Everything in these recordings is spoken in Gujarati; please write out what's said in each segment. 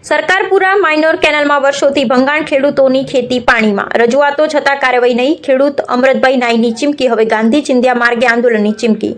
સરકારપુરા માઇનોર કેનાલમાં વર્ષોથી ભંગાણ, ખેડૂતોની ખેતી પાણીમાં. રજૂઆતો છતાં કાર્યવાહી નહીં. ખેડૂત અમરતભાઈ નાઈની ચીમકી, હવે ગાંધી ચિંધ્યા માર્ગે આંદોલનની ચીમકી.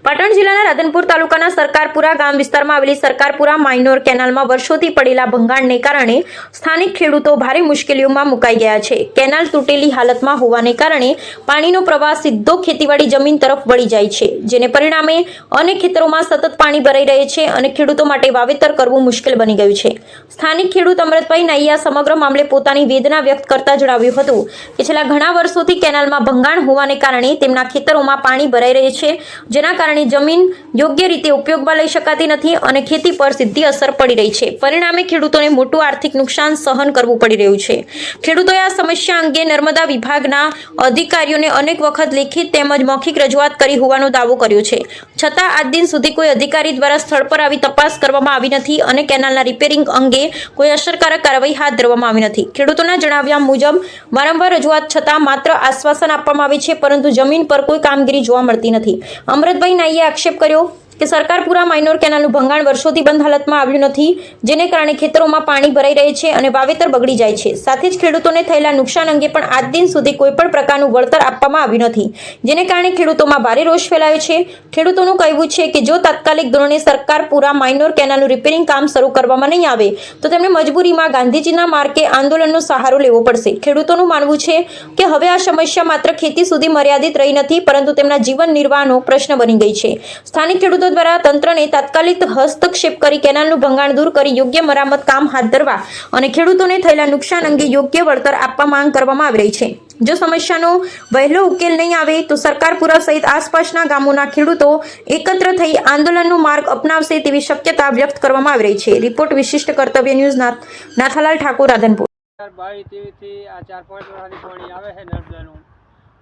પાટણ જિલ્લાના રાધનપુર તાલુકાના સરકારપુરા ગામ વિસ્તારમાં આવેલી સરકારપુરા માઇનોર કેનાલમાં વર્ષોથી પડેલા ભંગાણને કારણે સ્થાનિક ખેડૂતો ભારે મુશ્કેલીઓમાં મુકાઈ ગયા છે. કેનાલ તૂટેલી હાલતમાં હોવાને કારણે પાણીનો પ્રવાહ સીધો ખેતીવાડી જમીન તરફ વળી જાય છે, જેને પરિણામે અનેક ખેતરોમાં સતત પાણી ભરાઈ રહે છે અને ખેડૂતો માટે વાવેતર કરવું મુશ્કેલ બની ગયું છે. સ્થાનિક ખેડૂત અમરતભાઈ નાઈએ સમગ્ર મામલે પોતાની વેદના વ્યક્ત કરતા જણાવ્યું હતું કે છેલ્લા ઘણા વર્ષોથી કેનાલમાં ભંગાણ હોવાને કારણે તેમના ખેતરોમાં પાણી ભરાઈ રહે છે, જેના કારણે જમીન યોગ્ય રીતે ઉપયોગમાં લઈ શકાતી નથી અને ખેતી પર સીધી અસર પડી રહી છે. પરિણામે ખેડૂતોને મોટું આર્થિક નુકસાન સહન કરવું પડી રહ્યું છે. ખેડૂતોએ આ સમસ્યા અંગે નર્મદા વિભાગના અધિકારીઓને અનેક વખત લેખિત તેમજ મૌખિક રજૂઆત કરી હોવાનો દાવો કર્યો છે, છતાં આજ દિન સુધી કોઈ અધિકારી દ્વારા સ્થળ પર આવી તપાસ કરવામાં આવી નથી અને કેનાલના રિપેરિંગ અંગે કોઈ અસરકારક કાર્યવાહી હાથ ધરવામાં આવી નથી. ખેડૂતોના જણાવ્યા મુજબ વારંવાર રજૂઆત છતાં માત્ર આશ્વાસન આપવામાં આવે છે, પરંતુ જમીન પર કોઈ કામગીરી જોવા મળતી નથી. અમરતભાઈ નાઈએ આક્ષેપ કર્યો કે સરકારપુરા માઇનોર કેનાલનું ભંગાણ વર્ષોથી બંધ હાલતમાં આવ્યું નથી, જેને કારણે ખેતરોમાં પાણી ભરાઈ રહે છે અને વાવેતર બગડી જાય છે. સાથે જ ખેડૂતોને થયેલા નુકસાન અંગે પણ આજ દિન સુધી કોઈ પણ પ્રકારનું વળતર આપવામાં આવ્યું નથી, જેને કારણે ખેડૂતોમાં ભારે રોષ ફેલાયો છે. ખેડૂતોનું કહેવું છે કે જો તાત્કાલિક ધોરણે સરકારપુરા માઇનોર કેનાલનું રિપેરિંગ કામ શરૂ કરવામાં નહીં આવે તો તેમને મજબૂરીમાં ગાંધીજીના માર્ગે આંદોલનનો સહારો લેવો પડશે. ખેડૂતોનું માનવું છે કે હવે આ સમસ્યા માત્ર ખેતી સુધી મર્યાદિત રહી નથી, પરંતુ તેમના જીવન નિર્વાહનો પ્રશ્ન બની ગઈ છે. સ્થાનિક ખેડૂતો દ્વારા તંત્રને તાત્કાલિક હસ્તક્ષેપ કરી કેનાલનું ભંગાણ દૂર કરી યોગ્ય મરામત કામ હાથ ધરવા અને ખેડૂતોને થયેલા નુકસાન અંગે યોગ્ય વળતર આપવા માંગ કરવામાં આવી રહી છે. જો સમસ્યાનો વહેલો ઉકેલ નહીં આવે તો સરકારપુરા સહિત આસપાસના ગામોના ખેડૂતો એકત્ર થઈ આંદોલનનો માર્ગ અપનાવશે તેવી શક્યતા વ્યક્ત કરવામાં આવી રહી છે. રિપોર્ટ વિશિષ્ટ કર્તવ્ય ન્યૂઝ નાથાલાલ ઠાકોર, રાધનપુર. 22-23થી આ 4-5 વર્ષથી પાણી આવે છે નર્મદાનું.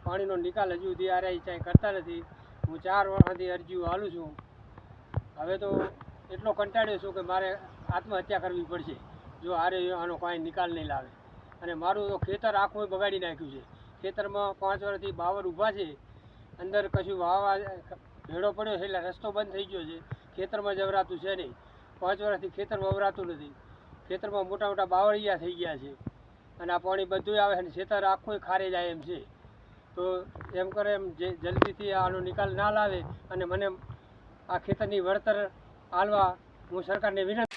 પાણીનો નિકાલ હજુ સુધી આરે ક્યાંય કરતા નથી. હું 4 વર્ષથી અરજીઓ હાલું છું. હવે તો એટલો કંટાળ્યો છું કે મારે આત્મહત્યા કરવી પડશે જો આનો કોઈ નિકાલ નહીં લાવે. અને મારું તો ખેતર આખું બગાડી નાખ્યું છે. ખેતરમાં 5 વર્ષથી બાવર ઊભા છે, અંદર કશું વાવા ભેડો પડ્યો છે એટલે રસ્તો બંધ થઈ ગયો છે. ખેતરમાં જવરાતું છે નહીં. 5 વર્ષથી ખેતર વવરાતું નથી. ખેતરમાં મોટા મોટા બાવળિયા થઈ ગયા છે અને આ પાણી બધું આવે છે. ખેતર આખું ખારે જાય એમ છે. તો એમ કરે એમ જલ્દીથી આનો નિકાલ ના લાવે અને મને આ ખેતરની વળતર આલવા હું સરકારને વિનંતી.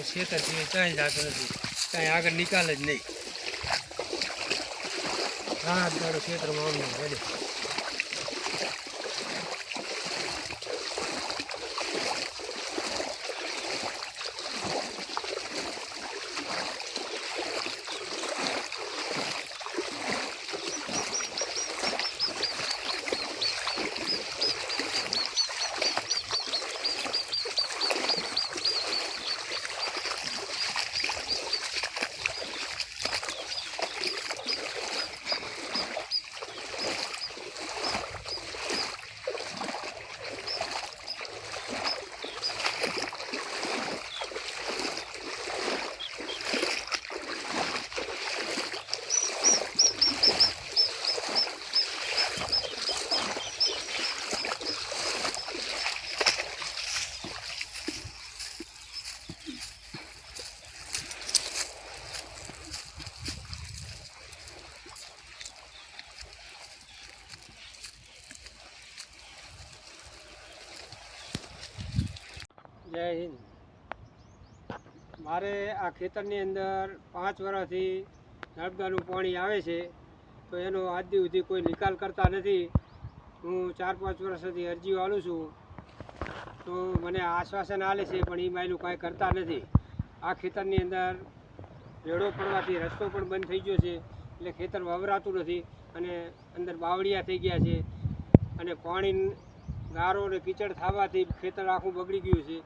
ખેતર સિવાય કાંઈ જતું નથી, કાંઈ આગળ નિકાલ જ નહીં. હા દાડો ખેતરમાં અમને રેડી. જય હિન્દ. મારે આ ખેતરની અંદર 5 વર્ષથી નર્મદાનું પાણી આવે છે તો એનો આજ દી સુધી કોઈ નિકાલ કરતા નથી. હું 4-5 વર્ષથી અરજીઓ આલું છું, તો મને આશ્વાસન આલે છે, પણ એ માયનું કાંઈ કરતા નથી. આ ખેતરની અંદર રેડો પડવાથી રસ્તો પણ બંધ થઈ ગયો છે, એટલે ખેતર વવરાતું નથી અને અંદર બાવળિયા થઈ ગયા છે અને પાણી ગારો અને કીચડ થવાથી ખેતર આખું બગડી ગયું છે.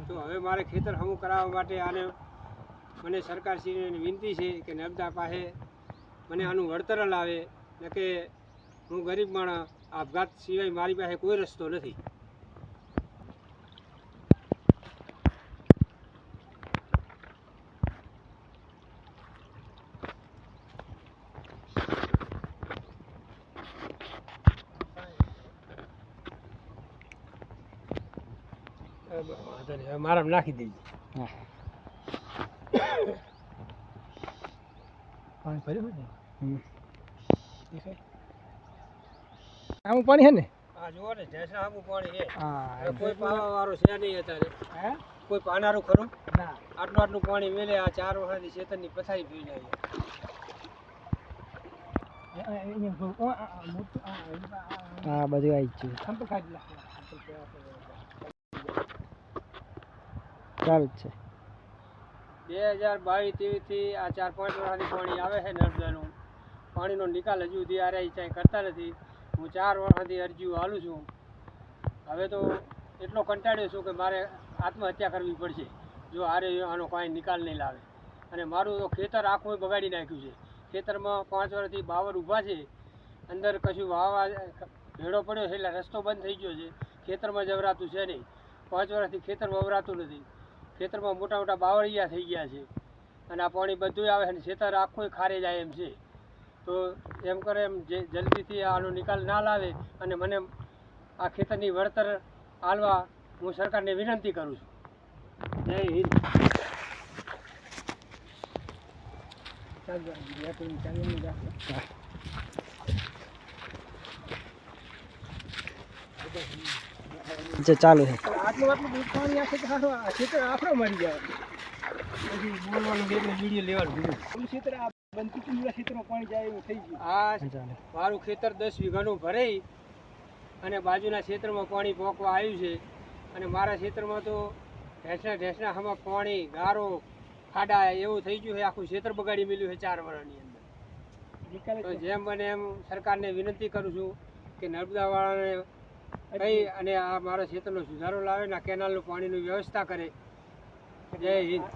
તો હવે મારે ખેતર હમું કરાવવા માટે આને મને સરકારશ્રીને વિનંતી છે કે નર્મદા પાસે મને આનું વળતર લાવે, ને કે હું ગરીબ માણસ, આપઘાત સિવાય મારી પાસે કોઈ રસ્તો નથી. મારા નાખી દેજે. પાણી ભર્યું ને આવું પાણી છે ને? આ જુઓ ને, ઢેસણા આખું પાણી છે. હા, કોઈ પાવા વાળો છે નહીં અત્યારે. હે? કોઈ પાનારું ખરું? ના, આટલું પાણી મેલે. આ 4 વર્ષથી ખેતરની પથારી પી જાય. હા, બધું આવી ગયું. ચાલુ જ છે. 2022-23 થી આ 4-5 વર્ષથી પાણી આવે છે નર્મદાનું. પાણીનો નિકાલ હજુ સુધી આ રહ્યા ક્યાંય કરતા નથી. હું 4 વર્ષથી અરજીઓ આલું છું. હવે તો એટલો કંટાળ્યો છું કે મારે આત્મહત્યા કરવી પડશે જો આનો કાંઈ નિકાલ નહીં લાવે. અને મારું તો ખેતર આખું બગાડી નાખ્યું છે. ખેતરમાં 5 વર્ષથી બાવર ઊભા છે, અંદર કશું વાવા ભેડો પડ્યો છે, એટલે રસ્તો બંધ થઈ ગયો છે. ખેતરમાં જવરાતું છે નહીં. 5 વર્ષથી ખેતર વવરાતું નથી. ખેતરમાં મોટા મોટા બાવળિયા થઈ ગયા છે અને આ પાણી બધું આવે છે, ખેતર આખું ખારે જાય એમ છે. તો એમ કરે એમ જલ્દીથી આનો નિકાલ ના લાવે અને મને આ ખેતરની વળતર આલવા હું સરકારને વિનંતી કરું છું. જય હિન્દ. ચાલુ છે. આટલું દૂધ પાણી આ ખેતર આખરો મરી જાય. પછી બોલવાનું વિડીયો લેવાનું ખેતર આ બનતું ખેતરમાં પાણી જાય એવું થઈ ગયું. આ મારું ખેતર 10 વીઘાનું ભરાઈ અને બાજુના ખેતરમાં પાણી પોકવા આવ્યું છે અને મારા ખેતરમાં તો ઢેસણા હમણાં પાણી ગારો ખાડા એવું થઈ ગયું છે. આખું ખેતર બગાડી મેલ્યું છે 4 વર્ષની અંદર. તો જેમ બને એમ સરકારને વિનંતી કરું છું કે નર્મદાવાળાને કહી અને આ મારા ખેતરનો સુધારો લાવે ને, કેનાલનું પાણીની વ્યવસ્થા કરે. જય હિન્દ.